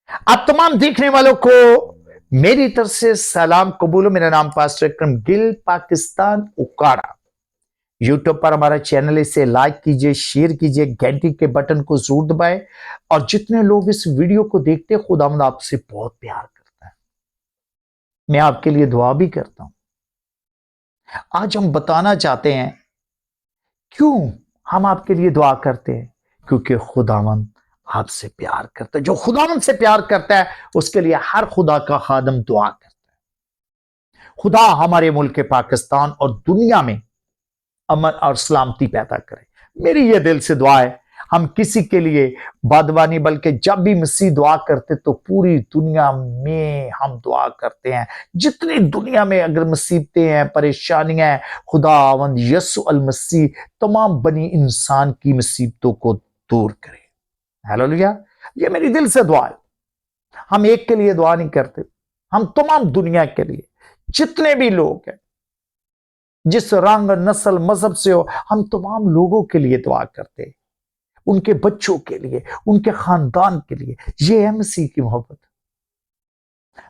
आप तमाम देखने वालों को मेरी तरफ से सलाम कबूल। मेरा नाम पास्टर विक्रम गिल, पाकिस्तान उकाड़ा। यूट्यूब पर हमारा चैनल है, इसे लाइक कीजिए, शेयर कीजिए, घंटी के बटन को जरूर दबाएं। और जितने लोग इस वीडियो को देखते हैं, खुदावंद आपसे बहुत प्यार करता है। मैं आपके लिए दुआ भी करता हूं। आज हम बताना चाहते हैं क्यों हम आपके लिए दुआ करते हैं। क्योंकि खुदावंद आपसे प्यार करता है। जो खुदावंद से प्यार करता है उसके लिए हर खुदा का खादम दुआ करता है। खुदा हमारे मुल्क पाकिस्तान और दुनिया में अमन और सलामती पैदा करे। मेरी यह दिल से दुआ है। हम किसी के लिए बदवानी, बल्कि जब भी मसीह दुआ करते तो पूरी दुनिया में हम दुआ करते हैं। जितनी दुनिया में अगर मुसीबतें हैं, परेशानियां हैं, खुदावंद यसु अल मसीह तमाम बनी इंसान की मुसीबतों को दूर करे। हालेलुया। ये मेरी दिल से दुआ है। हम एक के लिए दुआ नहीं करते, हम तमाम दुनिया के लिए, जितने भी लोग हैं, जिस रंग, नस्ल, मजहब से हो, हम तमाम लोगों के लिए दुआ करते हैं। उनके बच्चों के लिए, उनके खानदान के लिए। ये है मसीह की मोहब्बत।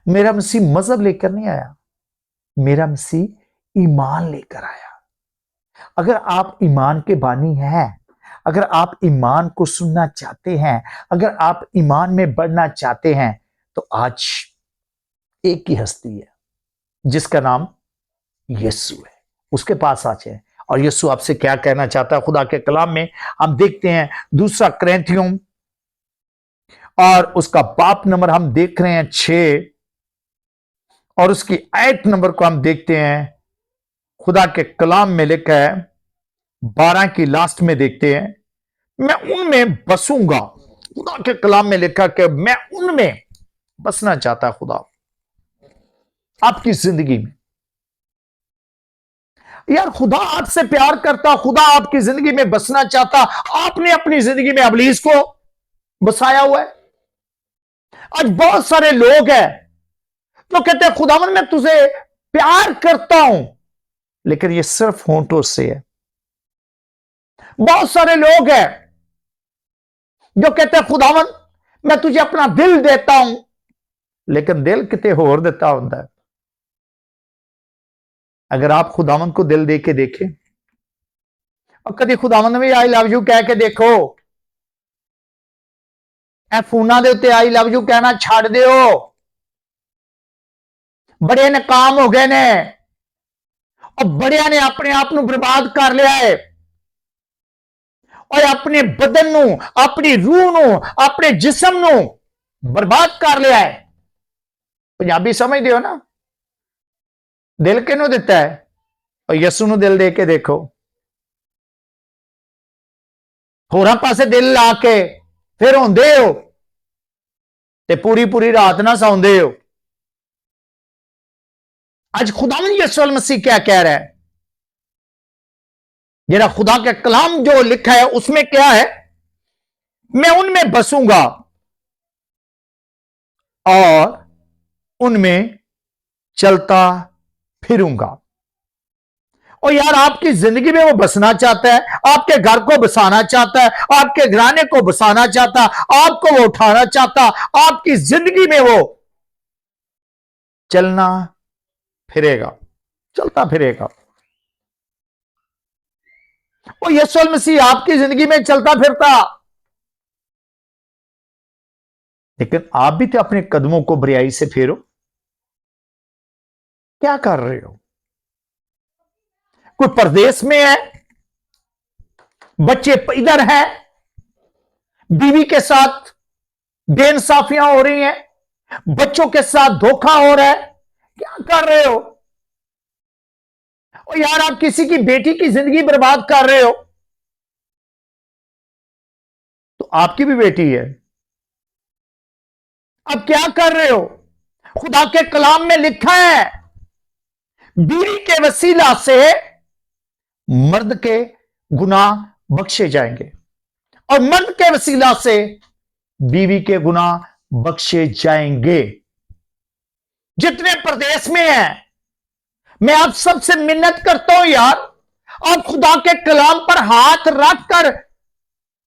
मेरा मसीह मजहब लेकर नहीं आया, मेरा मसीह ईमान लेकर आया। अगर आप ईमान के बानी हैं, अगर आप ईमान को सुनना चाहते हैं, अगर आप ईमान में बढ़ना चाहते हैं, तो आज एक ही हस्ती है जिसका नाम यीशु है। उसके पास आ जाए। और यीशु आपसे क्या कहना चाहता है खुदा के कलाम में हम देखते हैं। दूसरा करंथियों और उसका बाप नंबर हम देख रहे हैं 6 और उसकी आयत नंबर को हम देखते हैं। खुदा के कलाम में लिखा है 12 की लास्ट में देखते हैं, मैं उनमें बसूंगा। खुदा के कलाम में लिखा कि मैं उनमें बसना चाहता है खुदा आपकी जिंदगी में। यार खुदा आपसे प्यार करता, खुदा आपकी जिंदगी में बसना चाहता। आपने अपनी जिंदगी में इब्लीस को बसाया हुआ है। आज बहुत सारे लोग हैं जो कहते हैं खुदावन मैं तुझे प्यार करता हूं, लेकिन ये सिर्फ होंठों से है। बहुत सारे लोग हैं जो कहते हैं खुदावन मैं तुझे अपना दिल देता हूं, लेकिन दिल किते होर देता होता है। अगर आप खुदावन को दिल दे के देखें और कभी खुदावन में आई लव यू कह के देखो, ए फोना दे उत्ते आई लव यू कहना छड़ दियो। बड़े नाकाम हो गए ने और बड़िया ने अपने आप को बर्बाद कर लिया है और अपने बदन नू, अपनी रूह नू, अपने जिस्म नू बर्बाद कर लिया है। पंजाबी समझते हो ना? दिल किनू दिता है? और यसू नू दिल दे के देखो। होरां पासे दिल ला के फिर होंदे हो ते पूरी पूरी रात ना सौंदे हो। आज खुदावंद यीशु मसीह क्या कह रहा है? जरा खुदा के कलाम जो लिखा है उसमें क्या है? मैं उनमें बसूंगा और उनमें चलता फिरूंगा। और यार आपकी जिंदगी में वो बसना चाहता है, आपके घर को बसाना चाहता है, आपके घराने को बसाना चाहता, आपको वो उठाना चाहता, आपकी जिंदगी में वो चलना फिरेगा, चलता फिरेगा। और यीशु मसीह आपकी जिंदगी में चलता फिरता, लेकिन आप भी तो अपने कदमों को बुराई से फेरो। क्या कर रहे हो? कोई परदेश में है, बच्चे इधर हैं, बीवी के साथ बेइंसाफियां हो रही हैं, बच्चों के साथ धोखा हो रहा है, क्या कर रहे हो? और यार आप किसी की बेटी की जिंदगी बर्बाद कर रहे हो, तो आपकी भी बेटी है। अब क्या कर रहे हो? खुदा के कलाम में लिखा है बीवी के वसीला से मर्द के गुनाह बख्शे जाएंगे और मर्द के वसीला से बीवी के गुनाह बख्शे जाएंगे। जितने प्रदेश में हैं, मैं आप सबसे मिन्नत करता हूं यार, आप खुदा के कलाम पर हाथ रखकर,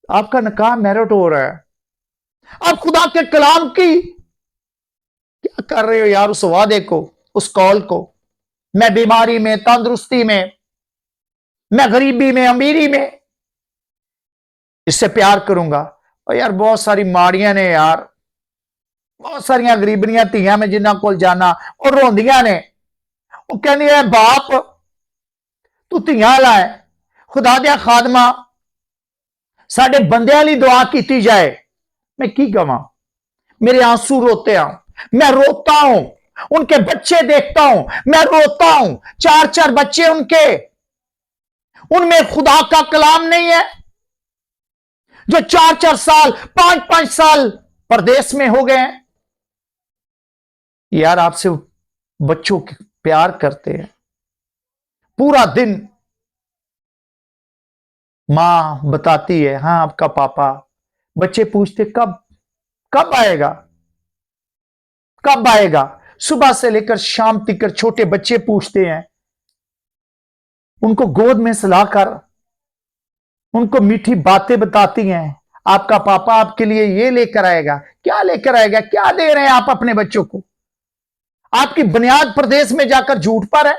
आपका निकाह मैरिट हो रहा है, आप खुदा के कलाम की कर रहे हो यार उस वादे को, उस कॉल को? मैं बीमारी में, तंदुरुस्ती में, मैं गरीबी में, अमीरी में इससे प्यार करूंगा। और यार बहुत सारी माड़ियां ने यार, बहुत सारिया गरीबनियां धियां में जिन्हां कोल जाना और रोंदियां ने, वो कहंदी है बाप तू धियां वाला है, खुदा दिया खादमा साडे बंदियां लई दुआ कीती जाए। मैं की कवां, मेरे आंसू रोते हैं, मैं रोता हूं, उनके बच्चे देखता हूं, मैं रोता हूं, 4-4 बच्चे उनके, उनमें खुदा का कलाम नहीं है। जो 4-4 साल, 5-5 साल परदेश में हो गए हैं। यार आपसे बच्चों प्यार करते हैं, पूरा दिन मां बताती है हाँ आपका पापा, बच्चे पूछते कब कब आएगा, कब आएगा। सुबह से लेकर शाम तक छोटे बच्चे पूछते हैं, उनको गोद में सुलाकर उनको मीठी बातें बताती हैं, आपका पापा आपके लिए ये लेकर आएगा। क्या लेकर आएगा, क्या दे रहे हैं आप अपने बच्चों को? आपकी बुनियाद प्रदेश में जाकर झूठ पर है,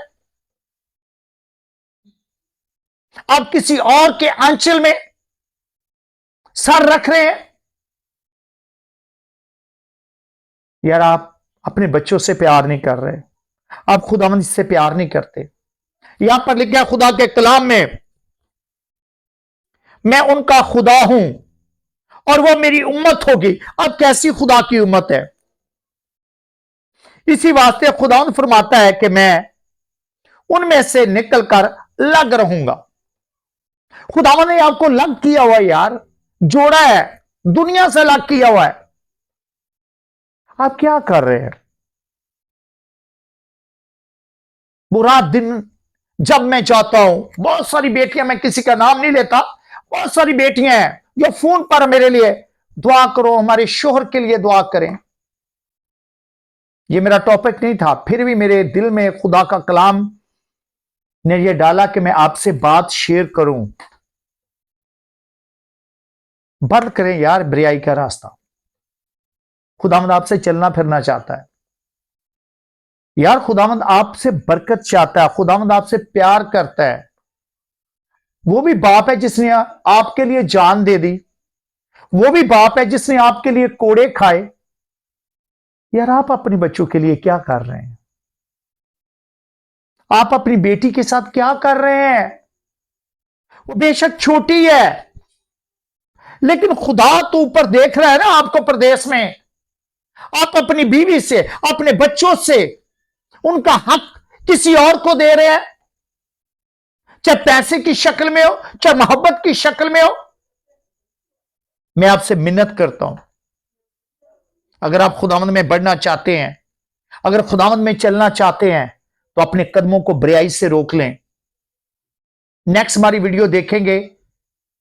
आप किसी और के आंचल में सर रख रहे हैं। यार आप अपने बच्चों से प्यार नहीं कर रहे, आप खुदावंद से प्यार नहीं करते। यहां पर लिखा है खुदा के कलाम में, मैं उनका खुदा हूं और वो मेरी उम्मत होगी। अब कैसी खुदा की उम्मत है? इसी वास्ते खुदावंद फरमाता है कि मैं उनमें से निकलकर लग रहूंगा। खुदावंद ने आपको लग किया हुआ है यार, जोड़ा है, दुनिया से लग किया हुआ है। आप क्या कर रहे हैं? बुरा दिन जब मैं जाता हूं, बहुत सारी बेटियां, मैं किसी का नाम नहीं लेता, बहुत सारी बेटियां हैं जो फोन पर मेरे लिए दुआ करो, हमारे शोहर के लिए दुआ करें। ये मेरा टॉपिक नहीं था, फिर भी मेरे दिल में खुदा का कलाम ने यह डाला कि मैं आपसे बात शेयर करूं। बंद करें यार बुराई का रास्ता। खुदावंद आपसे चलना फिरना चाहता है यार, खुदावंद आपसे बरकत चाहता है, खुदावंद आपसे प्यार करता है। वो भी बाप है जिसने आपके लिए जान दे दी, वो भी बाप है जिसने आपके लिए कोड़े खाए। यार आप अपने बच्चों के लिए क्या कर रहे हैं? आप अपनी बेटी के साथ क्या कर रहे हैं? वो बेशक छोटी है, लेकिन खुदा तो ऊपर देख रहा है ना आपको प्रदेश में। आप अपनी बीवी से, अपने बच्चों से उनका हक किसी और को दे रहे हैं, चाहे पैसे की शक्ल में हो, चाहे मोहब्बत की शक्ल में हो। मैं आपसे मिन्नत करता हूं, अगर आप खुदावंद में बढ़ना चाहते हैं, अगर खुदावंद में चलना चाहते हैं, तो अपने कदमों को बुराई से रोक लें। नेक्स्ट हमारी वीडियो देखेंगे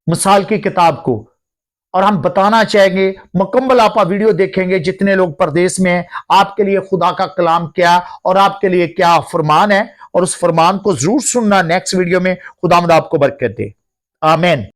मिसाल की किताब को, और हम बताना चाहेंगे, मुकम्मल आप वीडियो देखेंगे जितने लोग परदेश में हैं, आपके लिए खुदा का कलाम क्या और आपके लिए क्या फरमान है, और उस फरमान को जरूर सुनना नेक्स्ट वीडियो में। खुदावंद आपको बरकत दे। आमीन।